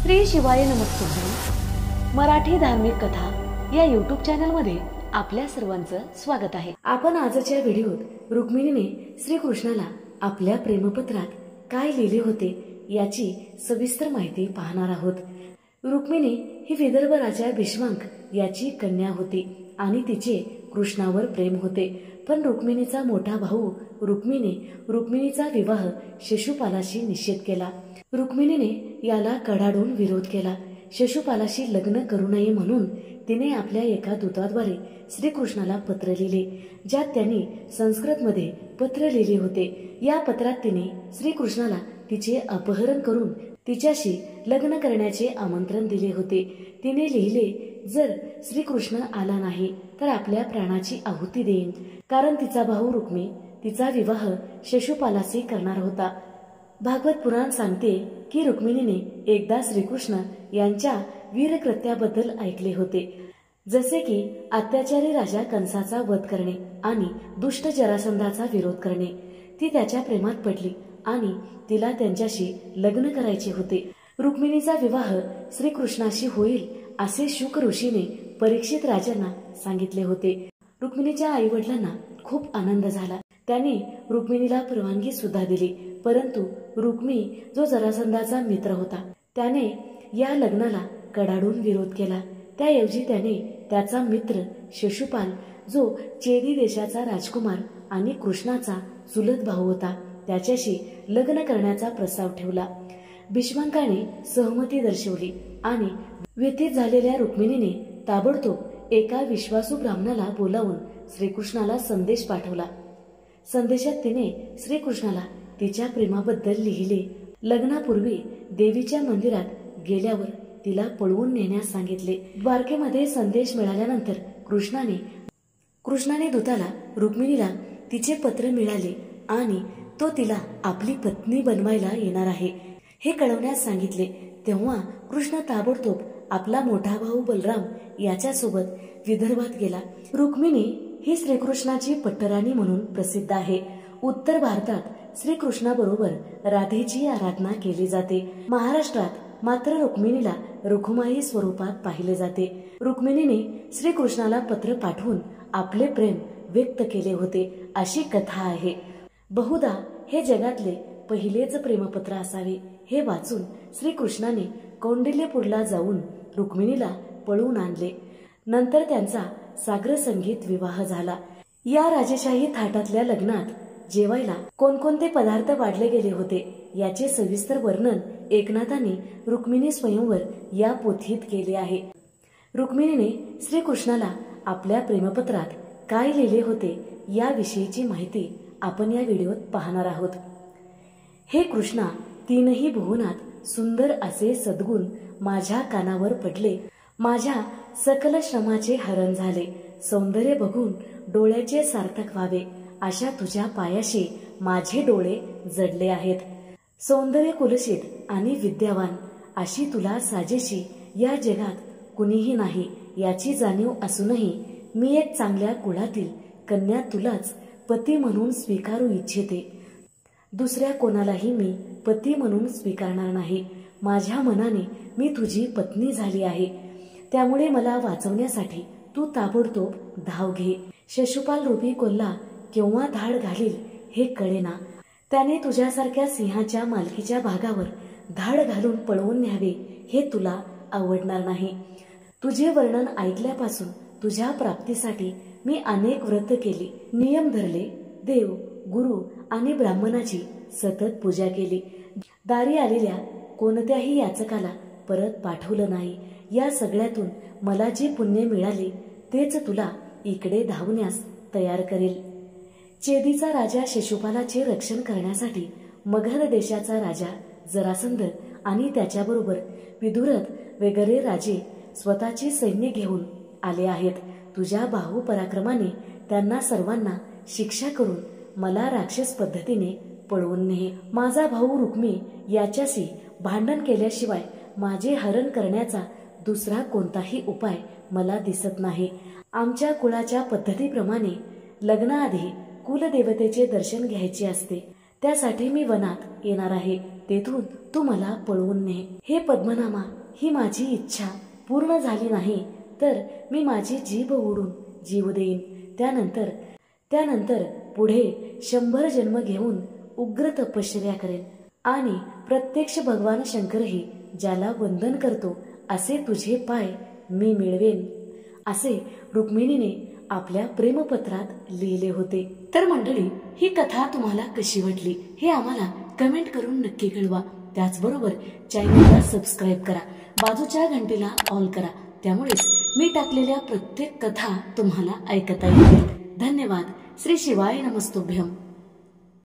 श्री शिवाय नमस्तुभ्यं मराठी धार्मिक कथा या यूट्यूब चॅनलमध्ये आपल्या सर्वांचं स्वागत आहे। आपण आजच्या व्हिडिओत रुक्मिणीने श्रीकृष्णाला आपल्या प्रेमपत्रात काय लिहिले होते याची सविस्तर माहिती पाहणार आहोत। रुक्मिणी ही विदर्भ राजा भीष्मांक याची कन्या होती आणि तिचे कृष्णावर प्रेम होते, पण रुक्मिणीचा मोठा भाऊ रुक्मिणीचा विवाह शिशुपालाशी निश्चित केला। रुक्मिणीने याला कडाडून विरोध केला। शिशुपालाशी लग्न करू नये म्हणून तिने आपल्या एका दूताद्वारे श्रीकृष्णाला पत्र लिहिले, ज्यात त्यांनी संस्कृतमध्ये पत्र लिहिले होते। या पत्रात तिने श्रीकृष्णाला तिचे अपहरण करून तिच्याशी लग्न करण्याचे आमंत्रण दिले होते। तिने लिहिले, जर श्रीकृष्ण आला नाही तर आपल्या प्राणाची आहुती देईन, कारण तिचा भाऊ रुक्मी तिचा विवाह शिशुपालाशी करणार होता। भागवत पुराण सांगते की रुक्मिणीने एकदा श्रीकृष्ण यांच्या वीरकृत्याबद्दल ऐकले होते, जसे की अत्याचारी राजा कंसाचा वध करणे आणि दुष्ट जरासंधाचा विरोध करणे। ती त्याच्या प्रेमात पडली आणि तिला त्यांच्याशी लग्न करायचे होते। रुक्मिणीचा विवाह श्रीकृष्णाशी होईल असे शुक ऋषीने परीक्षित राजांना सांगितले होते। रुक्मिणीच्या आई वडिलांना खूप आनंद झाला। त्यांनी रुक्मिणीला परवानगी सुद्धा दिली, परंतु रुक्मी जो जरासंधाचा मित्र होता त्याने या लग्नाला कडाडून विरोध केला। त्याऐवजी त्याने त्याचा मित्र शिशुपाल, जो चेदी देशाचा राजकुमार आणि कृष्णाचा चुलत भाऊ होता, त्याच्याशी लग्न करण्याचा प्रस्ताव ठेवला। भीष्मांकाने सहमती दर्शवली आणि व्यथित झालेल्या रुक्मिणीने ताबडतोब एका विश्वासू ब्राह्मणाला बोलावून श्रीकृष्णाला संदेश पाठवला। संदेशात तिने श्रीकृष्णाला तिच्या प्रेमाबद्दल लिहिले। लग्नापूर्वी देवीच्या मंदिरात गेल्यावर तिला पळवून नेण्यास सांगितले। द्वारकेमध्ये संदेश मिळाल्यानंतर कृष्णाने दूताला रुक्मिणीला तिचे पत्र मिळाले आणि तो तिला आपली पत्नी बनवायला येणार आहे हे कळवण्यास सांगितले। तेव्हा कृष्ण ताबडतोब आपला मोठा भाऊ बलराम याच्यासोबत विदर्भात गेला। रुक्मिणी ही श्रीकृष्णाची पट्टराणी म्हणून प्रसिद्ध आहे। उत्तर भारतात श्रीकृष्णाबरोबर राधेची आराधना केली जाते। महाराष्ट्रात मात्र रुक्मिणीला रुक्माई स्वरूपात पाहिले जाते। रुक्मिणीने श्रीकृष्णाला पत्र पाठवून आपले प्रेम व्यक्त केले होते अशी कथा आहे। बहुधा हे जगातले पहिलेच प्रेमपत्र असावे। हे वाचून श्रीकृष्णाने कौंडिल्यपूरला जाऊन रुक्मिणीला पळवून आणले। नंतर त्यांचा सागर संगीत विवाह झाला। या राजेशाही थाटातल्या लग्नात जेवायला कोणकोणते पदार्थ वाढले गेले होते याचे सविस्तर वर्णन एकनाथाने रुक्मिणी स्वयंवर या पोथीत केले आहे। रुक्मिणीने श्रीकृष्णाला आपल्या प्रेमपत्रात काय लिहिले होते याविषयीची माहिती आपण या व्हिडिओत पाहणार आहोत। हे कृष्णा, तीनही भुवनात सुंदर असे सद्गुण माझ्या कानावर पडले। माझ्या सकल श्रमाचे हरण झाले। सौंदर्य बघून डोळ्याचे सार्थक व्हावे अशा तुझ्या पायाशी माझे डोळे जडले आहेत। सौंदर्य कुलसित आणि विद्यावान अशी तुला साजेशी या जगात कुणीही नाही याची जाणीव असूनही मी एक चांगल्या कुळातील कन्या तुलाच पती म्हणून स्वीकारू इच्छिते। दुसऱ्या कोणालाही मी पती म्हणून स्वीकारणार नाही। माझ्या मनाने मी तुझी पत्नी झाली आहे, त्यामुळे मला वाचवण्यासाठी तू ताबडतोब धाव घे। शिशुपाल रूपी कोल्हा केव्हा धाड घालील हे कळेना। त्याने तुझ्यासारख्या सिंहाच्या मालकीच्या भागावर धाड घालून पळवून न्यावे हे तुला आवडणार नाही। तुझे वर्णन ऐकल्यापासून तुझ्या प्राप्तीसाठी मी अनेक व्रत केली, नियम धरले, देव, गुरु आणि ब्राह्मणाची सतत पूजा केली। दारी आलेल्या कोणत्याही याचकाला परत पाठवलं नाही। या सगळ्यातून मला जे पुण्य मिळाले तेच तुला इकडे धावण्यास तयार करेल। चेदीचा राजा शिशुपालाचे रक्षण करण्यासाठी मगध देशाचा राजा जरासंध आणि त्याच्याबरोबर विदुरथ वगैरे राजे स्वतःची सैन्य घेऊन आले आहेत। तुझ्या बाहू पराक्रमाने त्यांना सर्वांना शिक्षा करून मला राक्षस पद्धतीने पळवून ने। माझा भाऊ रुक्मी याच्याशी भांडण केल्याशिवाय माझे हरण करण्याचा दुसरा कोणताही उपाय मला दिसत नाही। आमच्या कुळाच्या पद्धतीप्रमाणे लग्नाआधी कुलदेवतेचे दर्शन घ्यायचे असते, त्यासाठी मी वनात येणार आहे। तेथून तू मला पळवून ने. हे पद्मनामा, ही माझी इच्छा पूर्ण झाली नाही तर मी माझी जीभ ओढून जीव देईन. त्यानंतर पुढे 100 जन्म घेऊन उग्र तपश्चर्या करेन आणि प्रत्यक्ष भगवान शंकरही ज्याला वंदन करतो असे तुझे पाय मी मिळवेन, असे रुक्मिणीने आपल्या प्रेमपत्रात लिहिले होते. तर मंडळी, ही कथा तुम्हाला कशी वाटली हे आम्हाला कमेंट करून नक्की कळवा. त्याचबरोबर चॅनलला सबस्क्राईब करा, बाजूच्या घंटीला ऑल करा, त्यामुळेच मी टाकलेल्या प्रत्येक कथा तुम्हाला ऐकता येतील. धन्यवाद. श्री शिवाय नमस्तुभ्यम.